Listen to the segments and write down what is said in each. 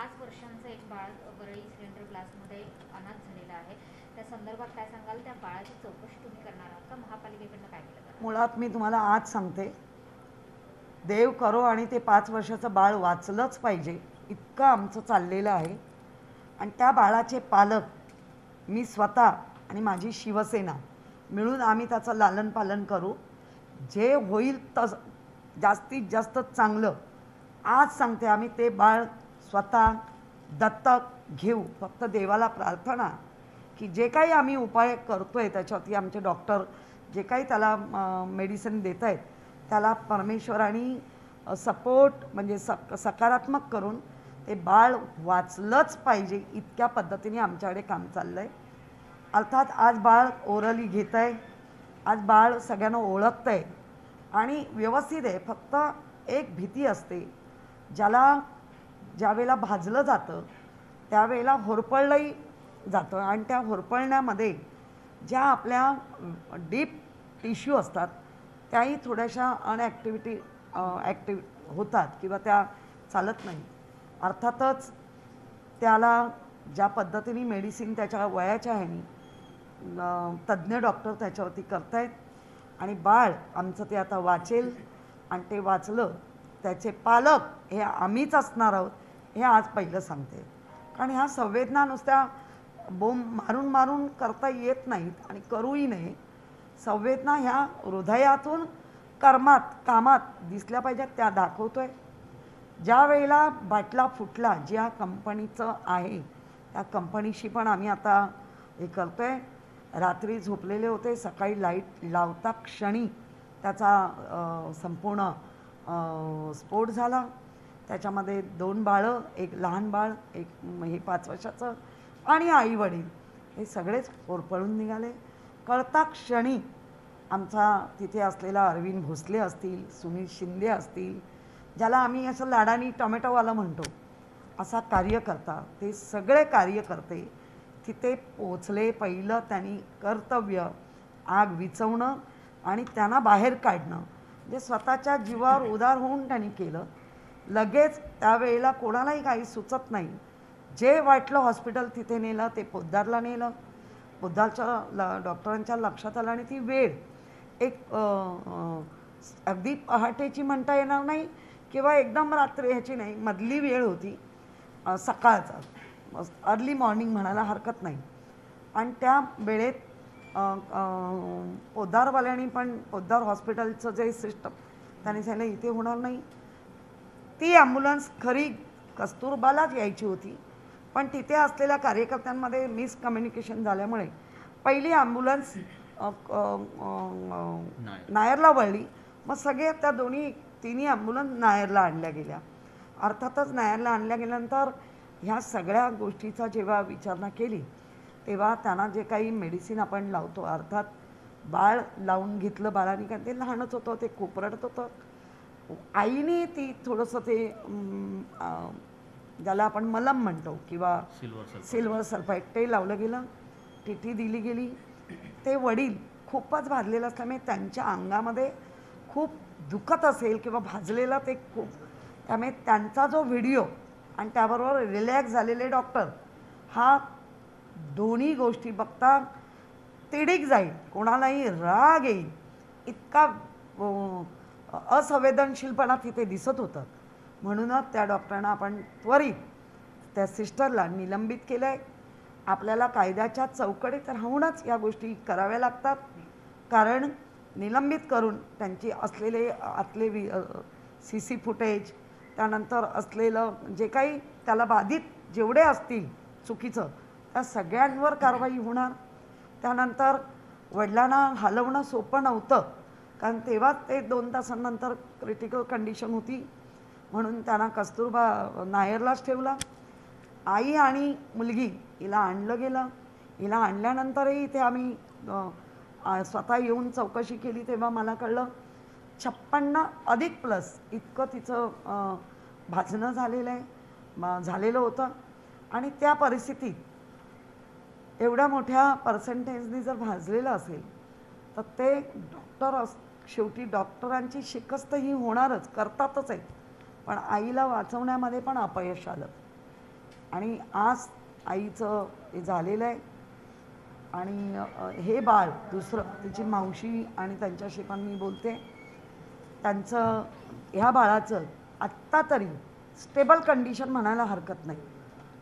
5 वर्षांचं एक बाळ वरळी सिलेंडर ब्लास्टमध्ये अनाथ झालेलं आहे. त्या संदर्भात काय सांगाल? त्या बाळाची चौकशी तुम्ही करणार आहात का? महापालिकेकडनं काय केलं जाणार? मुळात मी तुम्हाला आज सांगते, देव करो आणि ते 5 वर्षाचं बाळ वाचलंच पाहिजे इतकं आमचं चाललेलं आहे. आणि त्या बाळाचे पालक मी स्वतः आणि माझी शिवसेना मिळून आम्ही त्याचं लालन पालन करू. जे होईल तसं जास्तीत जास्त चांगलं आज सांगते, आम्ही ते बाळ स्वतः दत्तक घेऊ. फक्त देवाला प्रार्थना की जे काही आम्ही उपाय करतोय त्याच्यावरती आमचे डॉक्टर जे काही त्याला मेडिसिन देत आहेत त्याला परमेश्वराने सपोर्ट म्हणजे सकारात्मक करून ते बाळ वाचलंच पाहिजे इतक्या पद्धतीने आमच्याकडे काम चाललं आहे. अर्थात आज बाळ ओरली घेत आहे, आज बाळ सगळ्यांना ओळखतं आहे आणि व्यवस्थित आहे. फक्त एक भीती असते, ज्याला ज्यावेळेला भाजलं जातं त्यावेळेला होरपळलंही जातं आणि त्या होरपळण्यामध्ये ज्या आपल्या डीप टिश्यू असतात त्याही थोड्याशा ॲक्टिव्ह होतात किंवा त्या चालत नाही. अर्थातच त्याला ज्या पद्धतीने मेडिसिन त्याच्या वयाच्या ह्यानी तज्ज्ञ डॉक्टर त्याच्यावरती करत आहेत आणि बाळ आमचं ते आता वाचेल आणि ते वाचलं त्याचे पालक हे आम्हीच असणार आहोत हे आज पहिलं सांगते. कारण ह्या संवेदना नुसत्या बोंब मारून मारून करता येत नाहीत आणि करूही नये. संवेदना ह्या हृदयातून कर्मात कामात दिसल्या पाहिजेत, त्या दाखवतोय. ज्या वेळेला बाटला फुटला ज्या कंपनीचं आहे त्या कंपनीशी पण आम्ही आता हे करतोय. रात्री झोपलेले होते, सकाळी लाईट लावता क्षणी त्याचा संपूर्ण स्फोट झाला. त्याच्यामध्ये 2 बाळं, एक लहान बाळ, एक हे 5 वर्षाचं आणि आई वडील हे सगळेच होरपळून निघाले. कळता क्षणी आमचा तिथे असलेला अरविंद भोसले असतील, सुनील शिंदे असतील, ज्याला आम्ही असं लाडानी टोमॅटोवाला म्हणतो असा कार्यकर्ता, ते सगळे कार्यकर्ते तिथे पोचले. पहिलं त्यांनी कर्तव्य आग विचवणं आणि त्यांना बाहेर काढणं म्हणजे स्वतःच्या जीवावर उदार होऊन त्यांनी केलं. लगेच त्यावेळेला कोणालाही काही सुचत नाही. जे वाटलं हॉस्पिटल तिथे नेलं, ते पोद्दारला नेलं. पोद्दारच्या डॉक्टरांच्या लक्षात आलं आणि ती वेळ एक अगदी पहाटेची म्हणता येणार नाही किंवा एकदम रात्री ह्याची नाही, मधली वेळ होती, सकाळचा अर्ली मॉर्निंग म्हणायला हरकत नाही. आणि त्या वेळेत पोद्दारवाल्यांनी पण पोद्दार हॉस्पिटलचं जे सिस्टम त्यांनी सांगितलं इथे होणार नाही. ती ॲम्ब्युलन्स खरी कस्तुरबालाच यायची होती, पण तिथे असलेल्या कार्यकर्त्यांमध्ये मिसकम्युनिकेशन झाल्यामुळे पहिली ॲम्ब्युलन्स नायरला वळली. मग सगळे त्या तिन्ही ॲम्ब्युलन्स नायरला आणल्या गेल्या. अर्थातच नायरला आणल्या गेल्यानंतर ह्या सगळ्या गोष्टीचा जेव्हा विचारणा केली तेव्हा त्यांना जे काही मेडिसिन आपण लावतो, अर्थात बाळ लावून घेतलं बाळाने, कारण ते लहानच होतं, ते खूप रडत होतं. आईने ती थोडंसं ते ज्याला आपण मलम म्हणतो किंवा सिल्वर सल्फाईड ते लावलं गेलं, टीटी दिली गेली. ते वडील खूपच भाजलेलं असल्यामुळे त्यांच्या अंगामध्ये खूप दुखत असेल किंवा भाजलेला ते खूप, त्यामुळे त्यांचा जो व्हिडिओ आणि त्याबरोबर रिलॅक्स झालेले डॉक्टर, हा दोन्ही गोष्टी बघता तिडीक जाईल, कोणालाही राग येईल इतका असंवेदनशीलपणा तिथे दिसत होतं. म्हणूनच त्या डॉक्टरांना आपण त्वरित त्या सिस्टरला निलंबित केलं आहे. आपल्याला कायद्याच्या चौकटीत राहूनच या गोष्टी कराव्या लागतात, कारण निलंबित करून त्यांची असलेले आतले CC फुटेज, त्यानंतर असलेलं जे काही त्याला बाधित जेवढे असतील चुकीचं त्या सगळ्यांवर कारवाई होणार. त्यानंतर वडिलांना हलवणं सोपं नव्हतं, कारण तेव्हाच ते 2 तासांनंतर क्रिटिकल कंडिशन होती, म्हणून त्यांना कस्तुरबा नायरलाच ठेवला. आई आणि मुलगी हिला आणलं गेलं. हिला आणल्यानंतरही ते आम्ही स्वतः येऊन चौकशी केली तेव्हा मला कळलं 56+ इतकं तिचं भाजणं झालेलं आहे, झालेलं होतं. आणि त्या परिस्थितीत एवढ्या मोठ्या पर्सेंटेजनी जर भाजलेलं असेल तर ते डॉक्टर शेवटी डॉक्टरांची शिकस्त ही होणारच, करतातच आहेत, पण आईला वाचवण्यामध्ये पण अपयश आलं. आणि आज आईचं हे झालेलं आहे. आणि हे बाळ दुसरं तिची मावशी आणि त्यांच्याशी पण मी बोलते, त्यांचं ह्या बाळाचं आत्ता तरी स्टेबल कंडिशन म्हणायला हरकत नाही.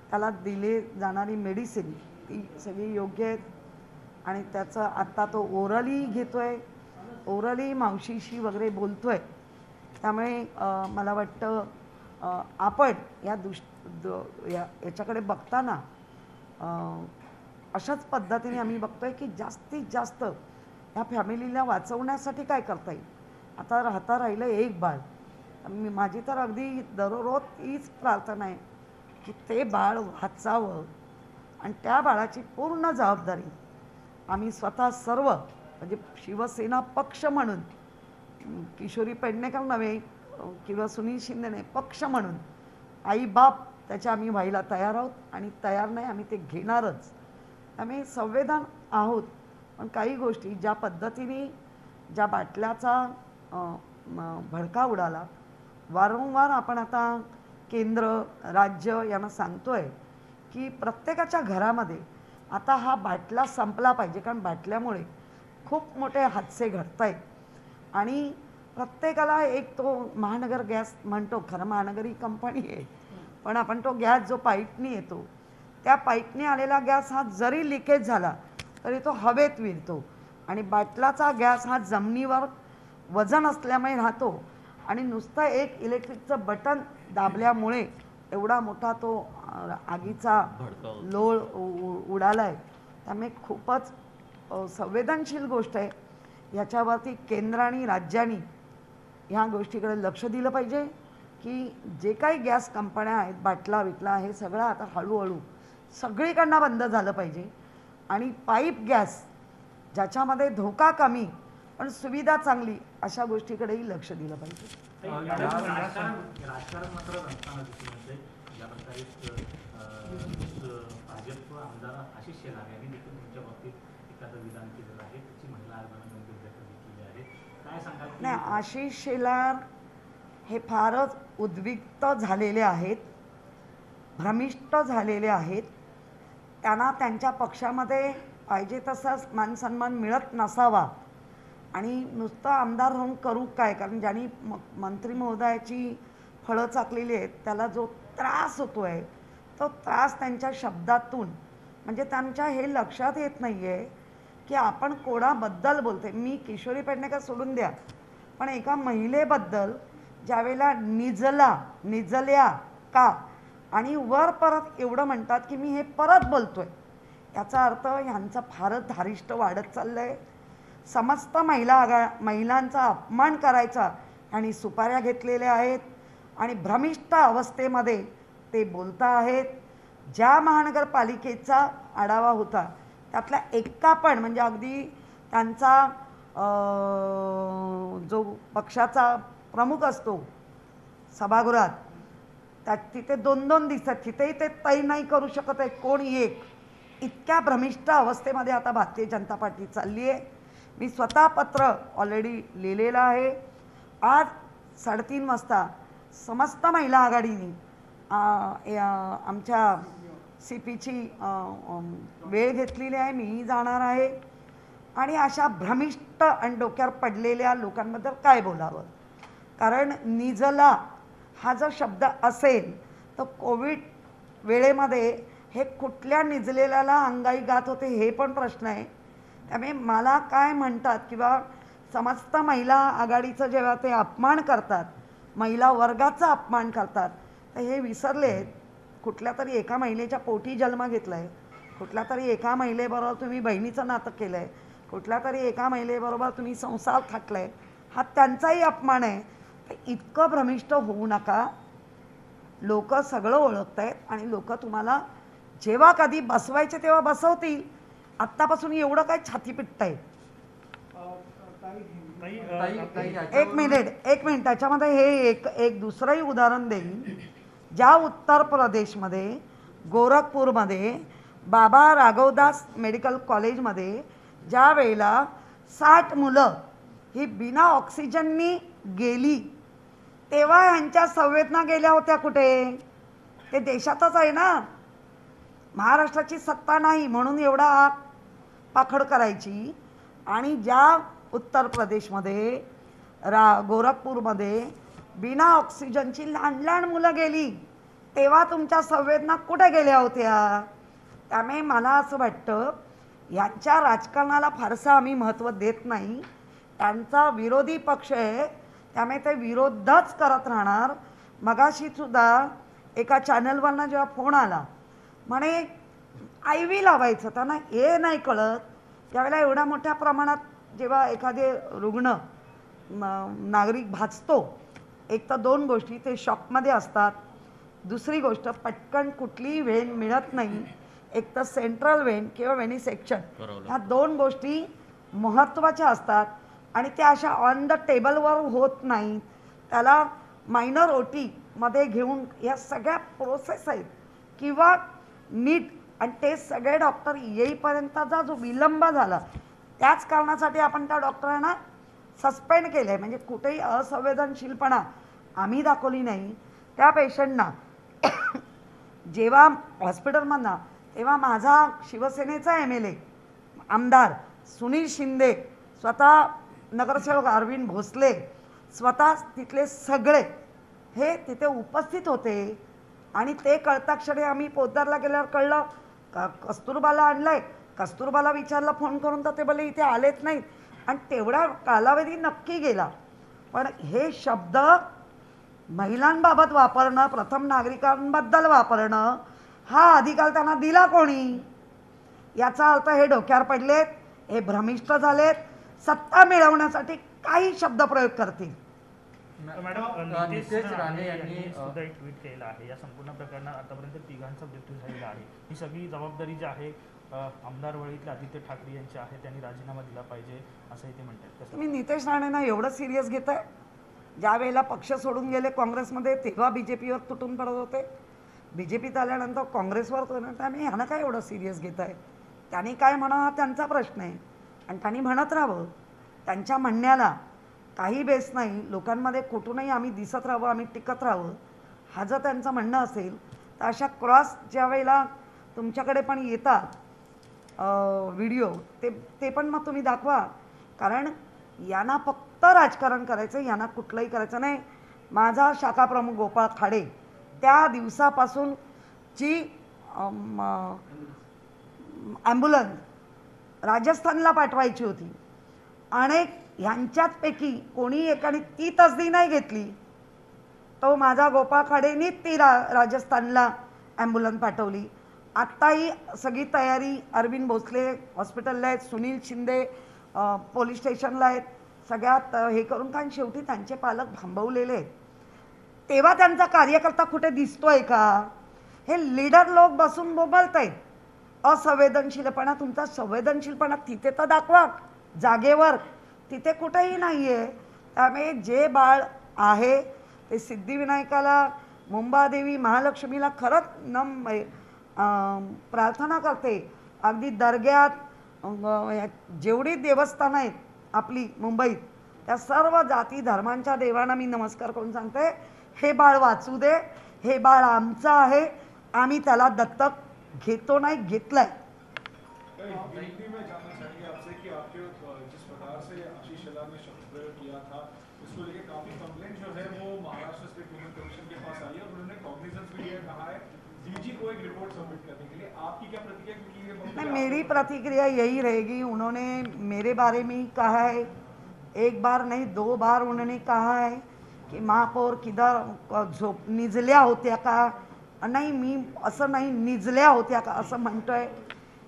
त्याला दिले जाणारी मेडिसिन ती सगळी योग्य आहेत आणि त्याचं आत्ता तो ओरली घेतो आहे, ओरली मावशीशी वगैरे बोलतो आहे. त्यामुळे मला वाटतं आपण याच्याकडे बघताना अशाच पद्धतीने आम्ही बघतो आहे की जास्तीत जास्त ह्या फॅमिलीला वाचवण्यासाठी काय करता येईल. आता राहिलं एक बाळ. माझी तर अगदी दररोज तीच प्रार्थना आहे की ते बाळ वाचावं आणि त्या बाळाची पूर्ण जबाबदारी आम्ही स्वतः सर्व म्हणजे शिवसेना पक्ष म्हणून, किशोरी पेडणेकर नव्हे किंवा सुनील शिंदे नाही, पक्ष म्हणून आई बाप त्याच्या आम्ही व्हायला तयार आहोत आणि तयार नाही आम्ही ते घेणारच. आम्ही संवेदन आहोत. पण काही गोष्टी ज्या पद्धतीने ज्या बाटल्याचा भडका उडाला, वारंवार आपण आता केंद्र राज्य यांना सांगतो आहे की प्रत्येकाच्या घरामध्ये आता हा बाटला संपला पाहिजे, कारण बाटल्यामुळे खूप मोठे हादसे घडत आहेत. आणि प्रत्येकाला एक तो महानगर गॅस म्हणतो, खरं महानगर ही कंपनी आहे, पण आपण तो गॅस जो पाईपनी येतो त्या पाईपनी आलेला गॅस हा जरी लिकेज झाला तरी तो हवेत विरतो आणि बाटलाचा गॅस हा जमिनीवर वजन असल्यामुळे राहतो आणि नुसतं एक इलेक्ट्रिकचं बटन दाबल्यामुळे एवढा मोठा तो आगीचा लोळ उडाला आहे. त्यामुळे खूपच संवेदनशील गोष्ट आहे. याच्यावरती केंद्र आणि राज्यांनी ह्या गोष्टीकडे लक्ष दिलं पाहिजे की जे काही गॅस कंपन्या आहेत, बाटला विटला हे सगळं आता हळूहळू सगळीकडनं बंद झालं पाहिजे आणि पाईप गॅस ज्याच्यामध्ये धोका कमी पण सुविधा चांगली अशा गोष्टीकडेही लक्ष दिलं पाहिजे. राजकारण मात्र रंगताना दिसून येते. ज्या प्रकारे भाजप आमदार आशिष शेलार यांनी देखील तुमच्या बाबतीत एखादं विधान केलेलं आहे, त्याची महिला आयोगाने गंभीर दखल घेतली आहे. काय सांगाल? नाही, आशिष शेलार हे फारच उद्विग्न झालेले आहेत, भ्रमिष्ट झालेले आहेत. त्यांना त्यांच्या पक्षामध्ये पाहिजे तसा मान सन्मान मिळत नसावा आणि नुसतं आमदार होऊन करू काय, कारण ज्यांनी मंत्री महोदयाची फळं चाकलेली आहेत त्याला जो त्रास होतो आहे तो त्रास त्यांच्या शब्दातून म्हणजे त्यांच्या हे लक्षात येत नाही आहे की आपण कोणाबद्दल बोलते. मी किशोरी पेडणेकर सोडून द्या, पण एका महिलेबद्दल ज्यावेळेला निजल्या का आणि वर परत एवढं म्हणतात की मी हे परत बोलतोय, याचा अर्थ ह्यांचं फारच धारिष्ट वाढत चाललं आहे. समस्त महिलांचा अपमान करायचा आणि सुपाऱ्या घेतलेल्या आहेत आणि भ्रमिष्ट अवस्थेमध्ये ते बोलता आहेत. ज्या महानगरपालिकेचा आढावा होता त्यातला एका पण म्हणजे अगदी त्यांचा जो पक्षाचा प्रमुख असतो सभागृहात तिथे 2-2 दिसतात, तिथेही ते तय नाही करू शकत आहे कोणी एक. इतक्या भ्रमिष्ट अवस्थेमध्ये आता भारतीय जनता पार्टी चालली आहे. मी स्वतः पत्र ऑलरेडी लिहिलेलं आहे. आज 3:30 वाजता समस्त महिला आघाडीने आमच्या CPची वेळ घेतलेली आहे. मीही जाणार आहे आणि अशा भ्रमिष्ट आणि डोक्यावर पडलेल्या लोकांबद्दल काय बोलावं. कारण निजला हा जो शब्द असेल तर कोविड वेळेमध्ये हे कुठल्या निजलेल्याला अंगाई गात होते हे पण प्रश्न आहे. त्यामुळे मला काय म्हणतात किंवा समस्त महिला आघाडीचं जेव्हा ते अपमान करतात, महिला वर्गाचा अपमान करतात, तर हे विसरले कुठल्या तरी एका महिलेच्या पोटी जन्म घेतला आहे, कुठल्या तरी एका महिलेबरोबर तुम्ही बहिणीचं नातं केलं आहे, कुठल्या तरी एका महिलेबरोबर तुम्ही संसार थाटला आहे, हा त्यांचाही अपमान आहे. इतकं भ्रमिष्ट होऊ नका. लोक सगळं ओळखत आहेत आणि लोक तुम्हाला जेव्हा कधी बसवायचे तेव्हा बसवतील. आत्तापासून एवढं काय छाती पिटताय. एक मिनिट त्याच्यामध्ये हे एक दुसरंही उदाहरण देईन. ज्या उत्तर प्रदेशमध्ये गोरखपूरमध्ये बाबा राघवदास मेडिकल कॉलेजमध्ये ज्या वेळेला 60 मुलं ही बिना ऑक्सिजननी गेली तेव्हा ह्यांच्या संवेदना गेल्या होत्या कुठे? ते देशातच आहे ना. महाराष्ट्राची सत्ता नाही म्हणून एवढा पाखड करायची, आणि ज्या उत्तर प्रदेशमध्ये गोरखपूरमध्ये बिना ऑक्सिजनची लहान लहान मुलं गेली तेव्हा तुमच्या संवेदना कुठे गेल्या होत्या? त्यामुळे मला असं वाटतं यांच्या राजकारणाला फारसं आम्ही महत्त्व देत नाही. त्यांचा विरोधी पक्ष आहे त्यामुळे ते विरोधच करत राहणार. मगाशी सुद्धा एका चॅनलवरनं जेव्हा फोन आला म्हणे आय व्ही लावायचं, त्यांना हे नाही कळत त्यावेळेला एवढ्या मोठ्या प्रमाणात जेव्हा एखादे रुग्ण नागरिक भाजतो, एक तर दोन गोष्टी, ते शॉकमध्ये असतात, दुसरी गोष्ट पटकन कुठलीही वेन मिळत नाही, एक तर सेंट्रल वेन किंवा वेनिसेक्शन, ह्या दोन गोष्टी महत्त्वाच्या असतात आणि त्या अशा ऑन द टेबलवर होत नाही. त्याला मायनर ओटीमध्ये घेऊन या सगळ्या प्रोसेस आहेत किंवा नीट, आणि ते सगळे डॉक्टर येईपर्यंतचा जो विलंब झाला त्याच कारणासाठी आपण त्या डॉक्टरांना सस्पेंड केलं आहे. म्हणजे कुठेही असंवेदनशीलपणा आम्ही दाखवली नाही त्या पेशंटना. जेव्हा हॉस्पिटलमधनं तेव्हा माझा शिवसेनेचा MLA आमदार सुनील शिंदे, स्वतः नगरसेवक अरविंद भोसले, स्वतः तिथले सगळे हे तिथे उपस्थित होते. आणि ते कळताक्षणी आम्ही पोद्दारला गेल्यावर कळलं कस्तुरबाला आणलंय, कस्तुरबाला विचारलं फोन करून तर ते बोलले इथे आलेच नाहीत, आणि तेवढा कालावधी नक्की गेला. पण हे शब्द महिलांबाबत वापरणं, प्रथम नागरिकांबद्दल वापरणं, हा अधिकार त्यांना दिला कोणी? याचा अर्थ हे डोक्यावर पडलेत, हे भ्रमिष्ट झालेत, सत्ता मिळवण्यासाठी काही शब्द प्रयोग करतील. मॅडम, नितेश राणे यांनी सुद्धा एक ट्विट केलं आहे. या संपूर्ण प्रकरणात आतापर्यंत 3घांचा मृत्यू झालेला आहे. ही सगळी जबाबदारी जी आहे आमदार वळीतले आदित्य ठाकरे यांची आहे, त्यांनी राजीनामा दिला पाहिजे असंही ते म्हणतात. तुम्ही नितेश राणेंना एवढं सिरियस घेत आहे? ज्या वेळेला पक्ष सोडून गेले काँग्रेसमध्ये तेव्हा BJPवर तुटून पडत होते, BJPत आल्यानंतर काँग्रेसवर, त्यामुळे ह्यानं काय एवढं सिरियस घेत आहे? त्यांनी काय म्हणा हा त्यांचा प्रश्न आहे, आणि त्यांनी म्हणत राहावं. त्यांच्या म्हणण्याला काही बेस नाही. लोकांमध्ये कुठूनही आम्ही दिसत राहावं, आम्ही टिकत राहावं, हा जर त्यांचं म्हणणं असेल तर अशा क्रॉस ज्या वेळेला तुमच्याकडे पण येतात व्हिडिओ, ते पण मग तुम्ही दाखवा. कारण यांना फक्त राजकारण करायचं, यांना कुठलंही करायचं नाही. माझा शाखा प्रमुख गोपाळ खाडे त्या दिवसापासून जी ॲम्ब्युलन्स राजस्थानला पाठवायची होती, अनेक ह्यांच्याचपैकी कोणी एकाने ती तसदी नाही घेतली, तो माझा गोपाळ खाडेनी ती राजस्थानला ॲम्ब्युलन्स पाठवली. आत्ताही सगळी तयारी अरविंद भोसले हॉस्पिटलला आहेत, सुनील शिंदे पोलीस स्टेशनला आहेत, सगळ्यात हे करून, कारण शेवटी त्यांचे पालक थांबवलेले आहेत. तेव्हा त्यांचा कार्यकर्ता कुठे दिसतोय का? हे लीडर लोक बसून बोलत आहेत. असंवेदनशीलपणा, तुमचा संवेदनशीलपणा तिथे तर दाखवा जागेवर, तिथे कुठेही नाही आहे. त्यामुळे जे बाळ आहे ते सिद्धिविनायकाला, मुंबादेवी, महालक्ष्मीला खरंच प्रार्थना करते. अगदी दर्ग्यात जेवढी देवस्थानं आहेत आपली मुंबईत, त्या सर्व जाती धर्मांच्या देवांना मी नमस्कार करून सांगते, हे बाळ वाचू दे, हे बाळ आमचं आहे, आम्ही त्याला दत्तक घेतो नाही, घेतलंय. नहीं, मेरी प्रतिक्रिया यही रहेगी. उन्होंने मेरे बारे में ही कहा है, एक बार नहीं 2 बार उन्होंने कहा है की महापौर किधर झोप निजल्या होत्या का? नाही, मी असं नाही, निजल्या होत्या का असं म्हणतोय.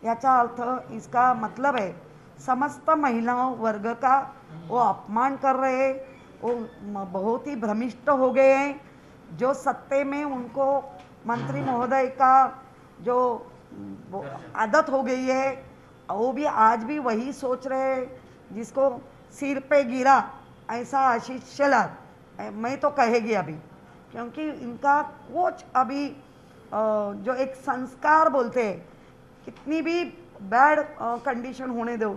याचा अर्थ, इसका मतलब है समस्त महिलाओं वर्ग का वो अपमान कर रहे हैं, वो बहुत ही भ्रमिष्ट हो गए हैं. जो सत्ते में उनको मंत्री महोदय का जो आदत हो गई है, वो भी आज भी वही सोच रहे हैं. जिसको सिर पे गिरा ऐसा आशीष शेलार, मैं तो कहेगी अभी, क्योंकि इनका कुछ अभी जो एक संस्कार बोलते हैं, कितनी भी बैड कंडीशन होने दो,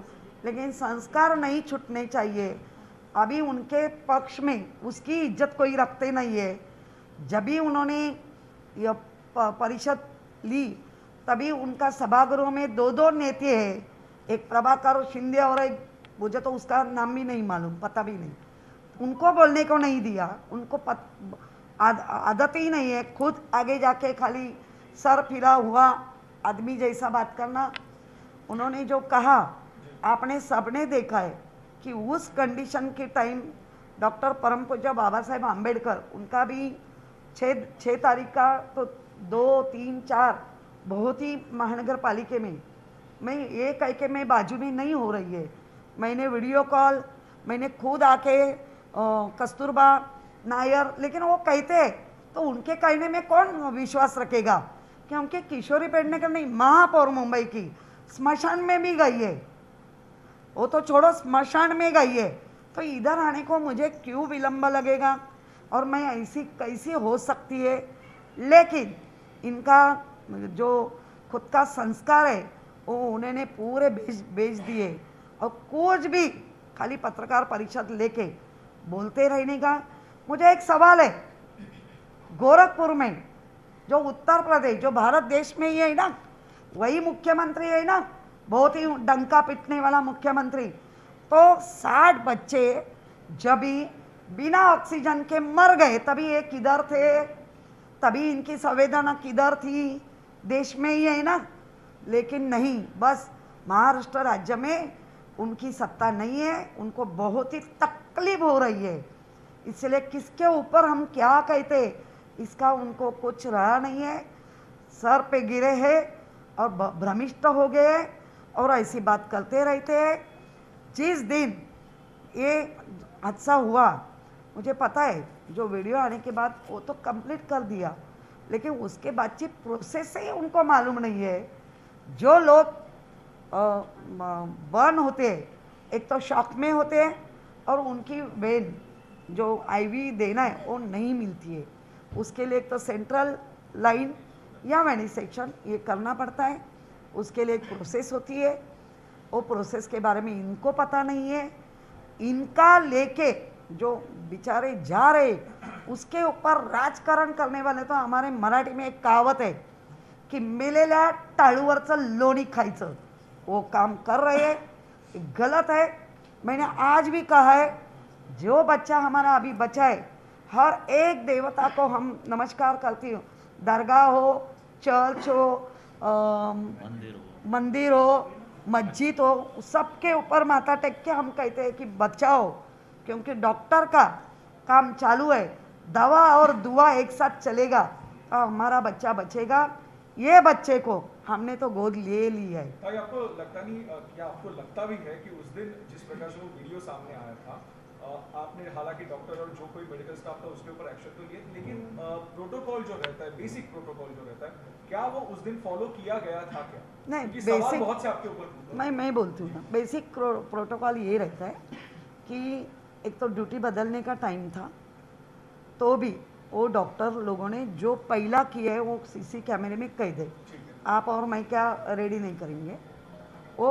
लेकिन संस्कार नहीं छूटने चाहिए. अभी उनके पक्ष में उसकी इज्जत कोई रखते नहीं है. जब भी उन्होंने यह परिषद ली तभी उनका सभागृह में दो नेता है, एक प्रभाकर शिंदे और एक मुझे तो उसका नाम भी नहीं मालूम, पता भी नहीं, उनको बोलने को नहीं दिया। उनको आदत ही नहीं है खुद आगे जाके खाली सर फिरा हुआ आदमी जैसा बात करना। उन्होंने जो कहा आपने सबने देखा है कि उस कंडीशन के टाइम डॉक्टर परम पूज्य बाबा साहेब आम्बेडकर उनका भी 6 तारीख का तो 2, 3, 4 बहुत ही महानगर पालिका में मैं ये कह के मैं बाजू में नहीं हो रही है, मैंने वीडियो कॉल मैंने खुद आके कस्तूरबा नायर, लेकिन वो कहते तो उनके कहने में कौन विश्वास रखेगा, क्योंकि किशोरी पेडनेकर नहीं महापौर मुंबई की स्मशान में भी गई है, वो तो छोड़ो स्मशान में गई है, तो इधर आने को मुझे क्यों विलंब लगेगा और मैं ऐसी कैसी हो सकती है। लेकिन इनका जो खुद का संस्कार है वो उन्होंने पूरे बेच दिए और कुछ भी खाली पत्रकार परिषद लेके बोलते रहने का। मुझे एक सवाल है, गोरखपुर में जो उत्तर प्रदेश जो भारत देश में ही है ना, वही मुख्यमंत्री है ना, बहुत ही डंका पिटने वाला मुख्यमंत्री, तो 60 बच्चे जब भी बिना ऑक्सीजन के मर गए तभी ये किधर थे, तभी इनकी संवेदना किधर थी, देश में ही है ना। लेकिन नहीं, बस महाराष्ट्र राज्य में उनकी सत्ता नहीं है, उनको बहुत ही तकलीफ हो रही है, इसलिए किसके ऊपर हम क्या कहते इसका उनको कुछ रहा नहीं है, सर पे गिरे हैं और भ्रमिष्ट हो गए और ऐसी बात करते रहते हैं। जिस दिन ये हादसा हुआ मुझे पता है, जो वीडियो आने के बाद वो तो कंप्लीट कर दिया, लेकिन उसके बाद की प्रोसेस से उनको मालूम नहीं है। जो लोग बर्न होते हैं, एक तो शॉक में होते हैं और उनकी वेन जो आईवी देना है वो नहीं मिलती है, उसके लिए एक तो सेंट्रल लाइन या वेनिसेक्शन ये करना पड़ता है, उसके लिए एक प्रोसेस होती है, वो प्रोसेस के बारे में इनको पता नहीं है। इनका लेके जो बेचारे जा रहे उसके ऊपर राजकारण करने वाले, तो हमारे मराठी में एक कहावत है कि मेलेल्या टाळूवरचं लोणी खायचं, वो काम कर रहे हैं, गलत है। मैंने आज भी कहा है, जो बच्चा हमारा अभी बचा है, हर एक देवता को हम नमस्कार करती हूँ, दरगाह हो, चर्च हो, मंदिर हो, मस्जिद हो, सबके ऊपर माथा टेक के हम कहते हैं कि बचाओ, क्योंकि डॉक्टर का काम चालू है, दवा और दुआ एक साथ चलेगा तो हमारा बच्चा बचेगा। ये बच्चे को हमने तो गोद ले ली है। भाई आपको लगता नहीं, क्या आपको लगता भी है कि उस दिन जिस प्रकार से वो वीडियो सामने आया था, आपने हालांकि डॉक्टर और जो कोई मेडिकल स्टाफ था उसके ऊपर एक्शन तो लिया, लेकिन प्रोटोकॉल जो रहता है, बेसिक प्रोटोकॉल जो रहता है, क्या वो उस दिन फॉलो किया गया था क्या? नहीं, बेसिक बहुत से आपके ऊपर मैं बोलती हूँ ना, बेसिक प्रोटोकॉल ये रहता है कि एक तो ड्यूटी बदलने का टाइम था, तो भी वो डॉक्टर लोगों ने जो पहला किया है वो सीसी कैमरे में कैद है, आप और मैं क्या रेडी नहीं करेंगे। वो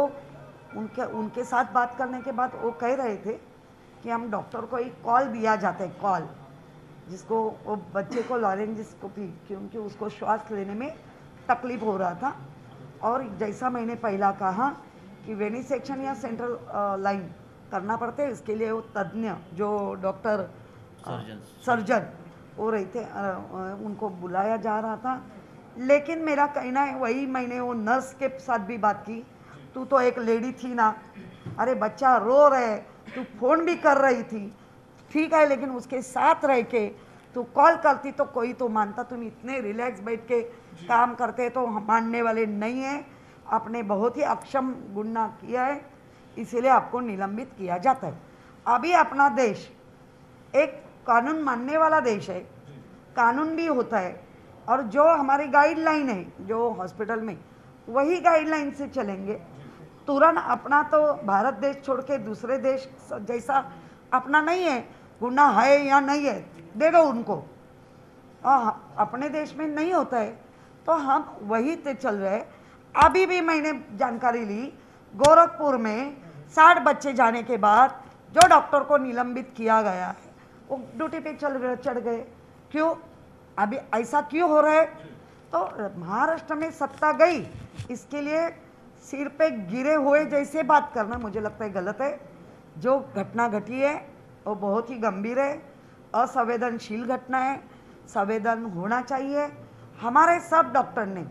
उनके साथ बात करने के बाद वो कह रहे थे कि हम डॉक्टर को एक कॉल दिया जाता है, कॉल जिसको वो बच्चे को लॉरेंजिस को भी, क्योंकि उसको श्वास लेने में तकलीफ हो रहा था। और जैसा मैंने पहला कहा कि वेनिसेक्शन या सेंट्रल लाइन करना पड़ता है, इसके लिए वो तज्ञ जो डॉक्टर सर्जन वो रहते उनको बुलाया जा रहा था। लेकिन मेरा कहना है, वही मैंने वो नर्स के साथ भी बात की, तू तो एक लेडी थी ना, अरे बच्चा रो रहे, तू फोन भी कर रही थी, ठीक है, लेकिन उसके साथ रह के तू कॉल करती तो कोई तो मानता, तुम इतने रिलैक्स बैठ के काम करते तो हम मानने वाले नहीं हैं। आपने बहुत ही अक्षम गुनाह किया है, इसीलिए आपको निलंबित किया जाता है। अभी अपना देश एक कानून मानने वाला देश है, कानून भी होता है, और जो हमारी गाइडलाइन है जो हॉस्पिटल में, वही गाइडलाइन से चलेंगे। तुरंत अपना तो भारत देश छोड़ के दूसरे देश जैसा अपना नहीं है, गुनाह है या नहीं है दे दो उनको, अपने देश में नहीं होता है, तो हम वही पे चल रहे। अभी भी मैंने जानकारी ली, गोरखपुर में 60 बच्चे जाने के बाद जो डॉक्टर को निलंबित किया गया है वो ड्यूटी पे चढ़ गए। क्यों? अभी ऐसा क्यों हो रहा है? तो महाराष्ट्र में सत्ता गई, इसके लिए सिर पे गिरे हुए जैसे बात करना मुझे लगता है गलत है। जो घटना घटी है वो बहुत ही गंभीर है, असंवेदनशील घटना है, संवेदन होना चाहिए। हमारे सब डॉक्टर ने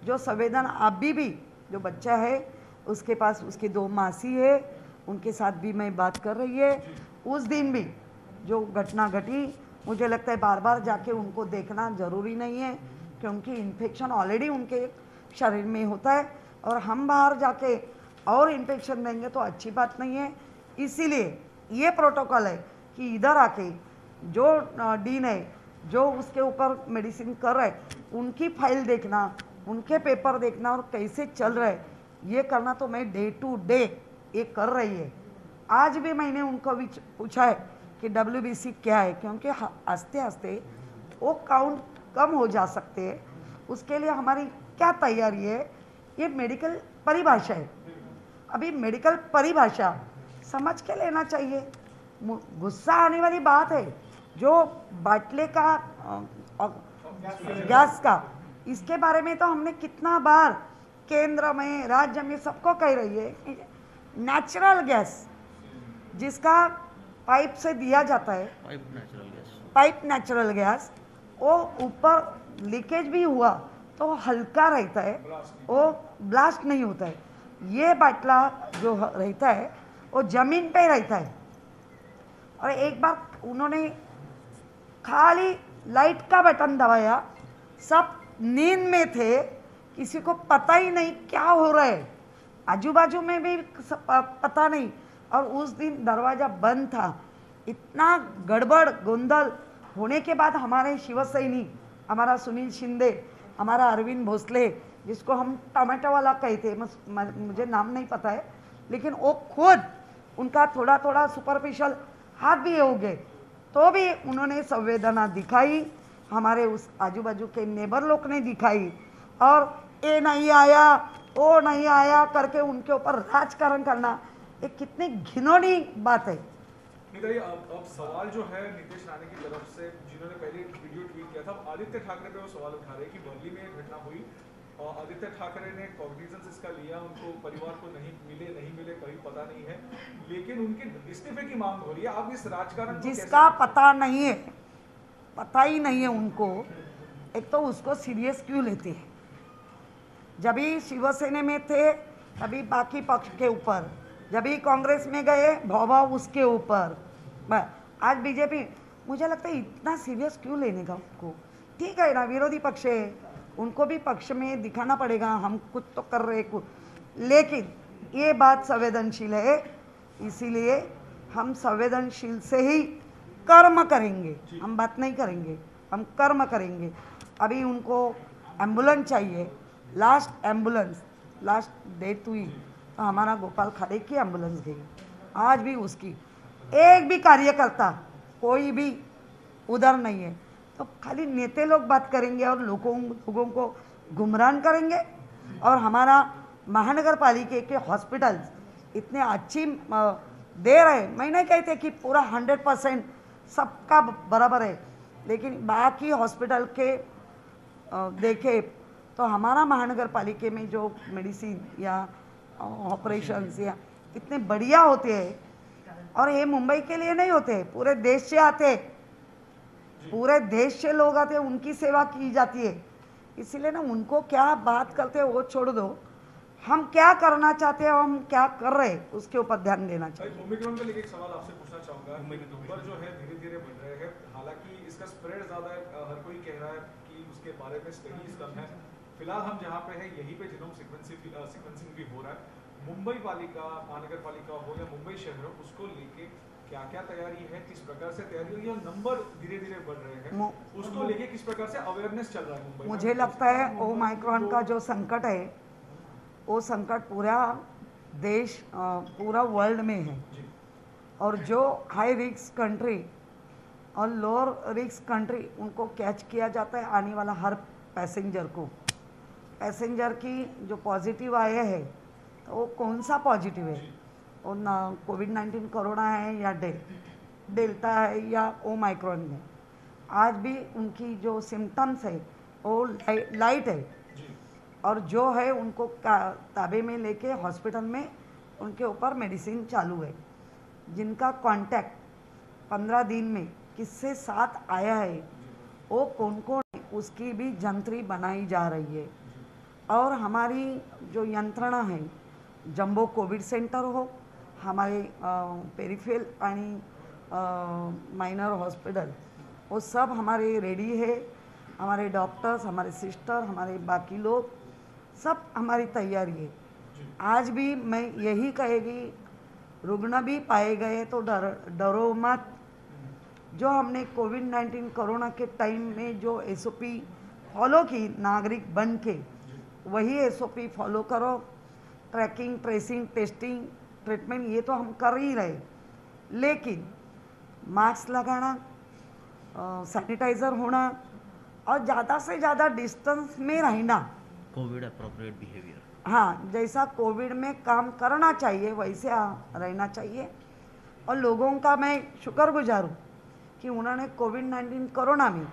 जो संवेदन, अभी भी जो बच्चा है उसके पास उसकी 2 मासी है, उनके साथ भी मैं बात कर रही है। उस दिन भी जो घटना घटी, मुझे लगता है बार बार जाके उनको देखना ज़रूरी नहीं है, क्योंकि इन्फेक्शन ऑलरेडी उनके शरीर में होता है और हम बाहर जाके और इन्फेक्शन देंगे तो अच्छी बात नहीं है। इसीलिए ये प्रोटोकॉल है कि इधर आके जो डीन है, जो उसके ऊपर मेडिसिन कर रहे हैं, उनकी फाइल देखना, उनके पेपर देखना और कैसे चल रहे हैं, ये करना तो मैं डे टू डे ये कर रही है। आज भी मैंने उनको भी पूछा है कि WBC क्या है, क्योंकि आस्ते आस्ते वो काउंट कम हो जा सकते हैं। उसके लिए हमारी क्या तैयारी है, ये मेडिकल परिभाषा है। अभी मेडिकल परिभाषा समझ के लेना चाहिए। गुस्सा आने वाली बात है जो बाटले का गैस का, इसके बारे में तो हमने कितना बार केंद्र में, राज्य में सबको कह रही है। नेचुरल गैस जिसका पाइप से दिया जाता है, पाइप नेचुरल गैस, वो ऊपर लीकेज भी हुआ तो हल्का रहता है, वो ब्लास्ट नहीं होता है। ये बाटला जो रहता है वो जमीन पे रहता है। और एक बार उन्होंने खाली लाइट का बटन दबाया, सब नींद में थे, किसी को पता ही नहीं क्या हो रहा है, आजू बाजू में भी पता नहीं। और उस दिन दरवाज़ा बंद था। इतना गड़बड़ गोंधल होने के बाद हमारे शिवसैनी, हमारा सुनील शिंदे, हमारा अरविंद भोसले, जिसको हम टमाटो वाला कहते, मुझे नाम नहीं पता है, लेकिन वो खुद उनका थोड़ा थोड़ा सुपरफिशियल हाथ भी हो गए, तो भी उन्होंने संवेदना दिखाई। हमारे उस आजू बाजू के नेबर लोग ने दिखाई, और ये नहीं आया, वो नहीं आया करके उनके ऊपर राजकारण करना एक कितनी घिनौनी बात है। निताई, अब सवाल जो है नीतीश राणे की तरफ से, जिन्होंने पहले वीडियो ट्वीट किया था, आदित्य ठाकरे पे वो सवाल उठा रहे कि वर्ली में एक घटना हुई और आदित्य ठाकरे ने कॉग्निजेंस इसका लिया, उनको परिवार को नहीं मिले कहीं पता नहीं है, लेकिन उनके इस्तीफे की मांग हो रही है। आप इस राजकारण को जिसका पता नहीं है, पता ही नहीं है उनको, एक तो उसको सीरियस क्यों लेते हैं? जब भी शिवसेना में थे तभी बाकी पक्ष के ऊपर, जब भी कांग्रेस में गए भाव उसके ऊपर, आज बीजेपी, मुझे लगता है इतना सीरियस क्यों लेने का उनको? ठीक है ना, विरोधी पक्ष है, उनको भी पक्ष में दिखाना पड़ेगा, हम कुछ तो कर रहे कुछ, लेकिन ये बात संवेदनशील है, इसीलिए हम संवेदनशील से ही कर्म करेंगे, हम बात नहीं करेंगे, हम कर्म करेंगे। अभी उनको एम्बुलेंस चाहिए, लास्ट एम्बुलेंस, लास्ट डेट हुई तो हमारा गोपाल खाड़े की एम्बुलेंस गई, आज भी उसकी एक भी कार्यकर्ता कोई भी उधर नहीं है। तो खाली नेते लोग बात करेंगे और लोगों को गुमराह करेंगे। और हमारा महानगर पालिका के हॉस्पिटल्स इतने अच्छी दे रहे, मैं नहीं कहते कि पूरा 100% सबका बराबर है, लेकिन बाकी हॉस्पिटल के देखे तो हमारा महानगर पालिका में जो मेडिसिन या ऑपरेशंस या इतने बढ़िया होते हैं। और ये मुंबई के लिए नहीं होते, पूरे देश से आते, पूरे देश से लोग आते, उनकी सेवा की जाती है। इसीलिए ना उनको क्या बात करते हैं वो छोड़ दो, हम क्या करना चाहते हैं, हम क्या कर रहे हैं उसके ऊपर ध्यान देना चाहिए। ओमिक्रॉन को लेकर एक सवाल आपसे पूछना चाहूंगा। नंबर जो है धीरे धीरे बढ़ रहे हैं, हालांकि इसका स्प्रेड ज्यादा है, हर कोई कह रहा है कि उसके बारे में स्टडीज कम है। फिलहाल हम जहाँ पे हैं यहीं पे जीनोम सीक्वेंसिंग भी हो रहा है। मुंबई पालिका, महानगर पालिका हो या मुंबई शहर हो, उसको लेके क्या क्या तैयारी है, किस प्रकार से तैयारी हुई, और नंबर धीरे धीरे बढ़ रहे हैं, उसको लेके किस प्रकार से अवेयरनेस चल रहा है मुंबई? मुझे लगता है ओमाइक्रॉन का जो संकट है वो संकट पूरा देश, पूरा वर्ल्ड में है। और जो हाई रिस्क कंट्री और लोअर रिस्क कंट्री, उनको कैच किया जाता है आने वाला हर पैसेंजर को। पैसेंजर की जो पॉजिटिव आए हैं तो वो कौन सा पॉजिटिव है, और ना कोविड-19 कोरोना है या डेल्टा है या ओमाइक्रॉन है, आज भी उनकी जो सिम्टम्स है वो लाइट है, जी और जो है उनको ताबे में लेके हॉस्पिटल में उनके ऊपर मेडिसिन चालू है। जिनका कांटेक्ट 15 दिन में किससे साथ आया है, वो कौन कौन है, उसकी भी जंत्री बनाई जा रही है। और हमारी जो यंत्रणा है, जंबो कोविड सेंटर हो, हमारे पेरिफेरल आणि माइनर हॉस्पिटल, वो सब हमारे रेडी है। हमारे डॉक्टर्स, हमारे सिस्टर, हमारे बाकी लोग, सब हमारी तैयारी है। आज भी मैं यही कहेगी, रुग्ण भी पाए गए तो डरो मत। जो हमने कोविड-19 कोरोना के टाइम में जो SOP फॉलो की नागरिक बन के, वही SOP फॉलो करो। ट्रैकिंग, ट्रेसिंग, टेस्टिंग, ट्रीटमेंट ये तो हम कर ही रहे, लेकिन मास्क लगाना, सैनिटाइज़र होना और ज़्यादा से ज़्यादा डिस्टेंस में रहना, कोविड अप्रोप्रिएट बिहेवियर, हाँ, जैसा कोविड में काम करना चाहिए वैसे रहना चाहिए। और लोगों का मैं शुक्रगुजार हूँ कि उन्होंने कोविड-19 कोरोना में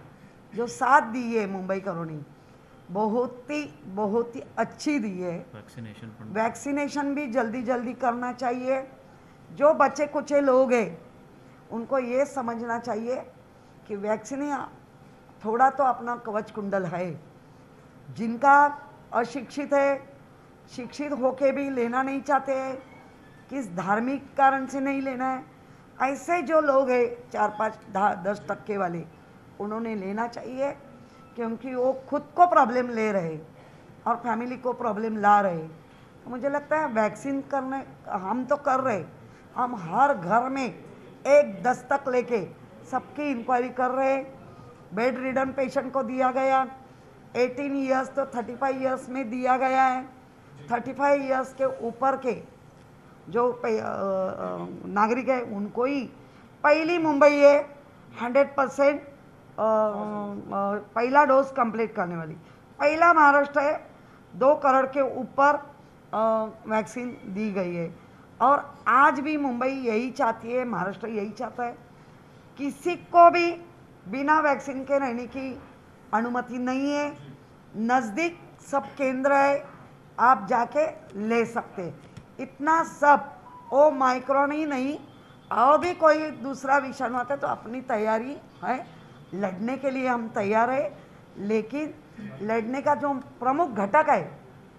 जो साथ दी है मुंबई कॉलोनी, बहुत ही अच्छी दी है। वैक्सीनेशन भी जल्दी जल्दी करना चाहिए। जो बच्चे कुचे लोग हैं उनको ये समझना चाहिए कि वैक्सीन थोड़ा तो अपना कवच कुंडल है। जिनका अशिक्षित है, शिक्षित होके भी लेना नहीं चाहते हैं, किस धार्मिक कारण से नहीं लेना है, ऐसे जो लोग हैं 4-5-10% वाले, उन्होंने लेना चाहिए, क्योंकि वो खुद को प्रॉब्लम ले रहे और फैमिली को प्रॉब्लम ला रहे। तो मुझे लगता है वैक्सीन करने हम तो कर रहे, हम हर घर में एक दस्तक लेके सबकी इंक्वायरी कर रहे। बेड रिडन पेशेंट को दिया गया, 18 ईयर्स तो 35 ईयर्स में दिया गया है। 35 ईयर्स के ऊपर के जो नागरिक है उनको ही पहली मुंबई है 100% पहला डोज कंप्लीट करने वाली, पहला महाराष्ट्र है। 2 करोड़ के ऊपर वैक्सीन दी गई है। और आज भी मुंबई यही चाहती है, महाराष्ट्र यही चाहता है, किसी को भी बिना वैक्सीन के रहने की अनुमति नहीं है। नज़दीक सब केंद्र है, आप जाके ले सकते। इतना सब ओमाइक्रॉन ही नहीं, और भी कोई दूसरा विषाणु आता है तो अपनी तैयारी है, लड़ने के लिए हम तैयार है। लेकिन लड़ने का जो प्रमुख घटक है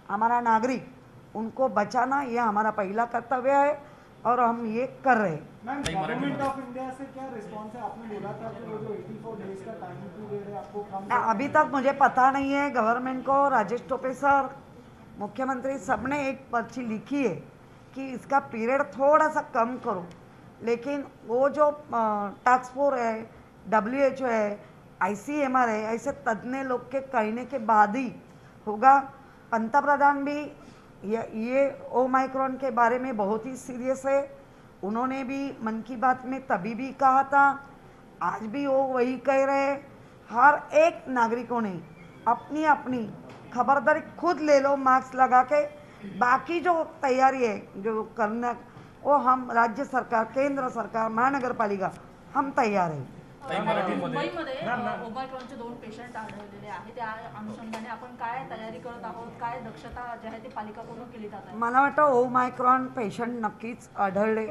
हमारा नागरिक, उनको बचाना यह हमारा पहला कर्तव्य है और हम ये कर रहे हैं। मैम, गवर्नमेंट ऑफ इंडिया से क्या रिस्पॉन्स है? आपने बोला था कि वो जो 84 डेज का टाइम पीरियड है आपको कम, अभी तक मुझे पता नहीं है। गवर्नमेंट को राजेश टोपे सर, मुख्यमंत्री सबने एक पर्ची लिखी है कि इसका पीरियड थोड़ा सा कम करो, लेकिन वो जो टास्क फोर्स है, WHO है, ICMR है, ऐसे तज्ञ लोग के कहने के बाद ही होगा। पंतप्रधान भी ये ओमाइक्रॉन के बारे में बहुत ही सीरियस है। उन्होंने भी मन की बात में तभी भी कहा था, आज भी वो वही कह रहे हैं। हर एक नागरिकों ने अपनी अपनी खबरदारी खुद ले लो, मास्क लगा के। बाकी जो तैयारी है जो करना, वो हम राज्य सरकार, केंद्र सरकार, महानगर पालिका, हम तैयार आहे। मुंबईमध्ये ओमायक्रॉनचे 2 पेशंट आढळलेले आहेत, त्या अनुषंगाने आपण काय तयारी करत आहोत, काय दक्षता जी आहे ती पालिकाकडून केली जात आहे? मला वाटतं ओमायक्रॉन पेशंट नक्कीच आढळले,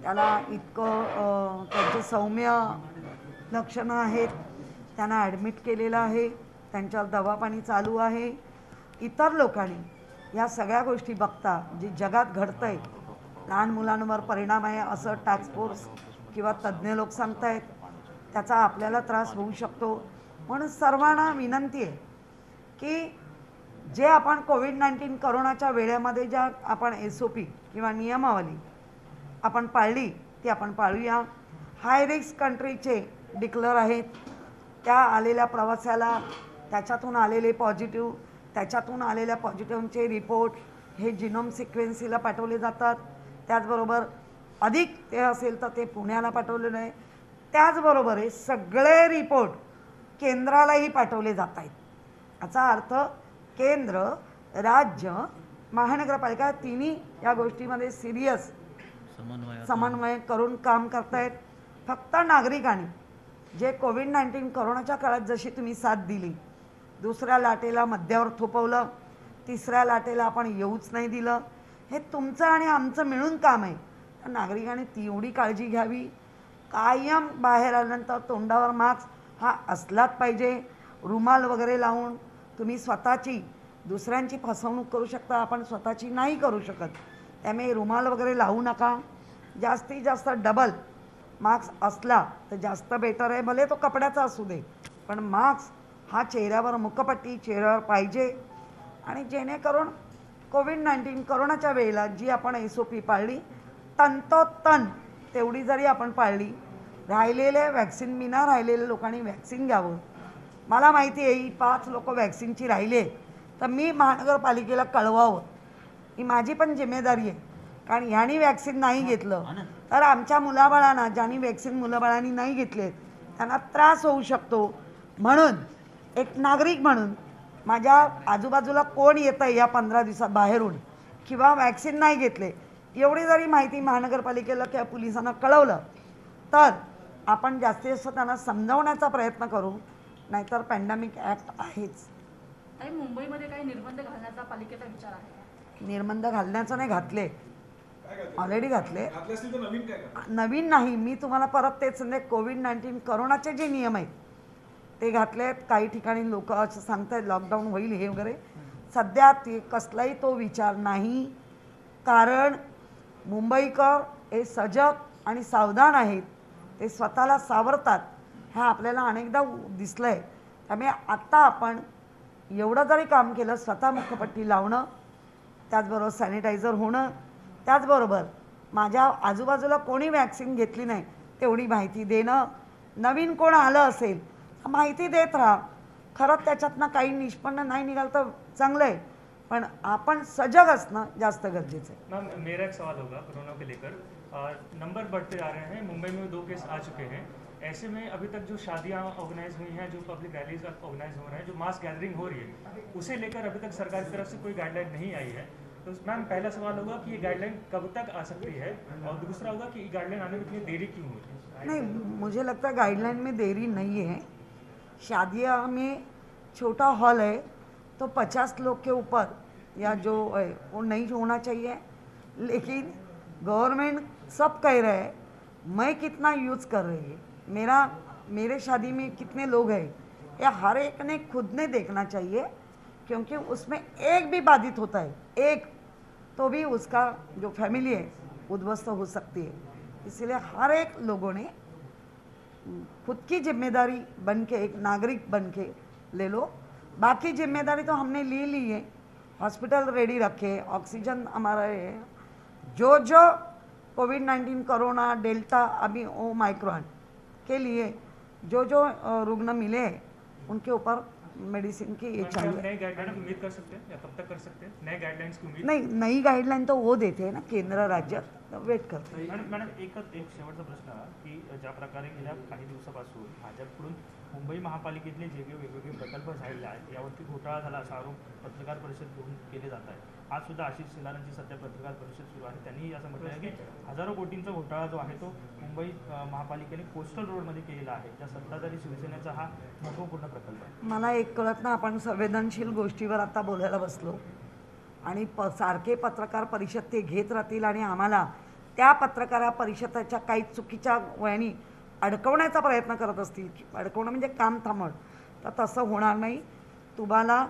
त्याला इतकं त्यांचे सौम्य लक्षणं आहेत, त्यांना ॲडमिट केलेलं आहे, त्यांच्यावर दवापाणी चालू आहे। इतर लोकांनी या सगळ्या गोष्टी बघता जे जगात घडतं आहे, लहान मुलांवर परिणाम आहे असं टास्क फोर्स किंवा तज्ज्ञ लोक सांगतायत, त्याचा आपल्याला त्रास होऊ शकतो। म्हणून सर्वांना विनंती आहे की जे आपण कोविड-19 कोरोनाच्या वेळेमध्ये ज्या आपण SOP किंवा नियमावली आपण पाळली ती आपण पाळूया। हाय रिस्क कंट्रीचे डिक्लेअर आहेत, त्या आलेल्या प्रवासाला त्याच्यातून आलेले पॉझिटिव्ह, त्याच्यातून आलेल्या पॉझिटिव्हचे रिपोर्ट हे जिनोम सिक्वेन्सीला पाठवले जातात। त्याचबरोबर अधिक ते असेल तर ते पुण्याला पाठवलेलं आहे। त्याचबरोबर हे सगळे रिपोर्ट केंद्रालाही पाठवले जात आहेत। याचा अर्थ केंद्र, राज्य, महानगरपालिका तिन्ही या गोष्टीमध्ये सिरियस समन्वय करून काम करतायत। फक्त नागरिकांनी जे कोविड-19 कोरोनाच्या काळात जशी तुम्ही साथ दिली, दुसऱ्या लाटेला मध्यावर थोपवलं, तिसऱ्या लाटेला आपण येऊच नाही दिलं. हे तुमचं आणि आमचं मिळून काम आहे. तर नागरिकांनी तेवढी काळजी घ्यावी. कायम बाहेर आल्यानंतर तोंडावर मास्क हा असलाच पाहिजे. रुमाल वगैरे लावून तुम्ही स्वतःची दुसऱ्यांची फसवणूक करू शकता, आपण स्वतःची नाही करू शकत. त्यामुळे रुमाल वगैरे लावू नका. जास्तीत जास्त डबल मास्क असला तर जास्त बेटर आहे. भले तो कपड्याचा असू दे, पण मास्क हा चेहऱ्यावर मुखपट्टी चेहऱ्यावर पाहिजे. आणि जेणेकरून कोविड-19 करोनाच्या वेळेला जी आपण SOP पाळली तंतोतन तेवढी जरी आपण पाळली, राहिलेले वॅक्सिन विना राहिलेल्या लोकांनी वॅक्सिन घ्यावं. मला माहिती आहे ही 5 लोक वॅक्सिनची राहिले तर मी महानगरपालिकेला कळवावं, ही माझी पण जिम्मेदारी आहे. कारण ह्यांनी वॅक्सिन नाही घेतलं तर आमच्या मुलाबाळांना, ज्यांनी वॅक्सिन मुलाबाळांनी नाही घेतले त्यांना त्रास होऊ शकतो. म्हणून एक नागरिक म्हणून माझ्या आजूबाजूला कोण येतं आहे या 15 दिवसात बाहेरून किंवा वॅक्सिन नाही घेतले, एवढी जरी माहिती महानगरपालिकेला किंवा पोलिसांना कळवलं तर आपण जास्तीत जास्त त्यांना समजावण्याचा प्रयत्न करू. नाहीतर पॅन्डेमिक ॲक्ट आहेच. मुंबईमध्ये काही निर्बंध घालण्याचा पालिकेचा विचार आहे का? निर्बंध घालण्याचं नाही, घातले ऑलरेडी घातले. नवीन नाही, मी तुम्हाला परत तेच म्हणजे कोविड-19 करोनाचे जे नियम आहेत ते घातलेत. काही ठिकाणी लोक असं सांगतायत लॉकडाऊन होईल हे वगैरे. सध्या ते कसलाही तो विचार नाही. कारण मुंबईकर हे सजग आणि सावधान आहेत, ते स्वतःला सावरतात. हा आपल्याला अनेकदा दिसलं आहे. त्यामुळे आत्ता आपण एवढं जरी काम केलं, स्वतः मुखपट्टी लावणं, त्याचबरोबर सॅनिटायझर होणं, त्याचबरोबर माझ्या आजूबाजूला कोणी वॅक्सिन घेतली नाही तेवढी माहिती देणं, नवीन कोण आलं असेल माहिती देत राहा. खरंच त्याच्यातनं काही निष्पन्न नाही निघाल तर चांगलं आहे, पण आपण सजग असणं जास्त गरजेचं आहे. मैम मेरा एक सवाल होगा कोरोना को लेकर. नंबर बढ़ते जा रहे हैं, मुंबई में 2 केस आ चुके हैं. ऐसे में अभी तक जो शादियां ऑर्गेनाइज हुई हैं, जो पब्लिक रैलीज ऑर्गेनाइज हो रहे हैं, जो मास गैदरिंग हो रही है, उसे लेकर अभी तक सरकार की तरफ से कोई गाइडलाइन नहीं आई है. तो मैम पहला सवाल होगा कि ये गाइडलाइन कब तक आ सकती है, और दूसरा होगा कि ये गाइडलाइन आने में इतनी देरी क्यों हुई? नहीं, मुझे लगता है गाइडलाइन में देरी नहीं है. शादियाँ में छोटा हॉल है तो 50 लोग के ऊपर या जो है वो नहीं होना चाहिए. लेकिन गवर्नमेंट सब कह रहे हैं, मैं कितना यूज़ कर रही है, मेरे शादी में कितने लोग हैं, या हर एक ने खुद ने देखना चाहिए. क्योंकि उसमें एक भी बाधित होता है, एक तो भी उसका जो फैमिली है उद्ध्वस्त हो सकती है. इसलिए हर एक लोगों ने खुद की जिम्मेदारी बन के, एक नागरिक बन के ले लो. बाकी जिम्मेदारी तो हमने ले ली है. हॉस्पिटल रेडी रखे, ऑक्सीजन हमारा है. जो कोविड-19 कोरोना डेल्टा अभी ओमाइक्रॉन के लिए जो रुग्ण मिले हैं उनके ऊपर मेडिसिन की ये चाहिए. नए गाइडलाइन उम्मीद कर सकते हैं या कब तक कर सकते हैं नए गाइडलाइंस की उम्मीद? नहीं, नई गाइडलाइन तो वो देते हैं ना केंद्र राज्य, वेट करते हैं. मॅडम एक शेवटचा प्रश्न की ज्या प्रकारे गेल्या काही दिवसापासून भाजपकडून मुंबई महापालिकेतले जे वेगवेगळे प्रकल्प झालेले आहेत यावरती घोटाळा झाला असा आरोप पत्रकार परिषद घेऊन केले जात आहे. आज सुद्धा आशिष शेलारांची सध्या पत्रकार परिषद सुरू आहे. त्यांनी असं म्हटलं आहे की हजारो कोटींचा घोटाळा जो आहे तो मुंबई महापालिकेने कोस्टल रोडमध्ये केलेला आहे. त्या सत्ताधारी शिवसेनेचा हा महत्त्वपूर्ण प्रकल्प आहे. मला एक कळत ना, आपण संवेदनशील गोष्टीवर आता बोलायला बसलो आणि सारखे पत्रकार परिषद ते घेत राहतील आणि आम्हाला त्या पत्रकार परिषदेच्या काही चुकीच्या वयानी अडकवण्याचा प्रयत्न करत असतील. अडकवणं म्हणजे काम थांबवणं, तर तसं होणार नाही. तुम्हाला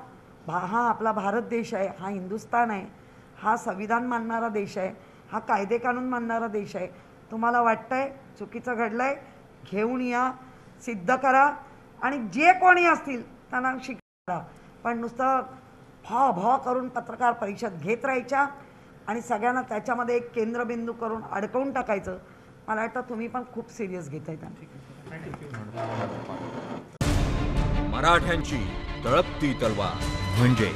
हा आपला भारत देश आहे, हा हिंदुस्थान आहे, हा संविधान मानणारा देश आहे, हा कायदे कानून मानणारा देश आहे. तुम्हाला वाटतंय चुकीचं घडलं आहे, घेऊन या, सिद्ध करा, आणि जे कोणी असतील त्यांना शिक्षा. पण नुसतं भा करून पत्रकार परिषद घेत राहायच्या आणि सगळ्यांना त्याच्यामध्ये एक केंद्रबिंदू करून अडकवून टाकायचं, मला वाटतं तुम्ही पण खूप सिरियस घेताय. मराठ्यांची तळपती तलवार म्हणजे